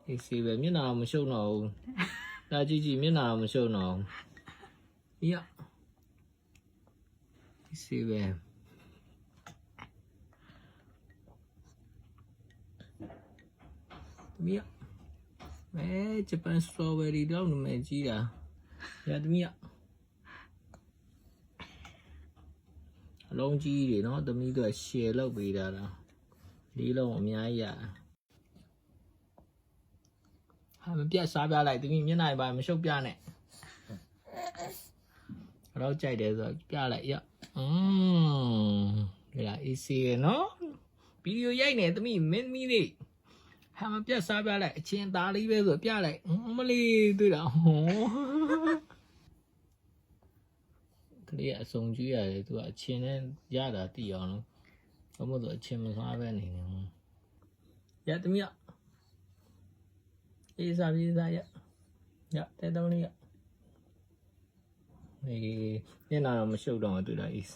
အေးစေးပဲမျက်နှာမရှုပ်တော့ဘူးဒါကြည့်ကြည့်မျက်နှာမရှုပ်တော့ဘူးရအေးစေးပဲသမီးမဲဂျပန်စထရောဘယ်ရီတော့နမဲကြီးတာရသမီးအလုံးကြီးတွေနော်သမီးတို့ရှယ်လောက်ပေးတာလားလေးလုံးအများကြီးရဟာမပြတ်စားပြလိုက်သမီးမျက်နှာပါမရှုပ်ပြနဲ့တော့ကြိုက်တယ်ဆိုပြလိုက်ရဒီလားအေးစေးရနော်ဗီဒီယိုရိုက်နေသမီးမင်းသမီးလေးဟာမပြတ်စားပြလိုက်အချင်းသားလေးပဲဆိုပြလိုက်မလေးတွေ့တာဟောကလေးအစုံကြီးရတယ်သူကအချင်းနဲ့ရတာတည်အောင်လို့ဘာမို့ဆိုအချင်းမစားပဲနေနေရသမီးအေးစားပြေးစားရတဲတောင်းလေးရအေးညနာတော့မရှုပ်တော့တွေ့တာအေး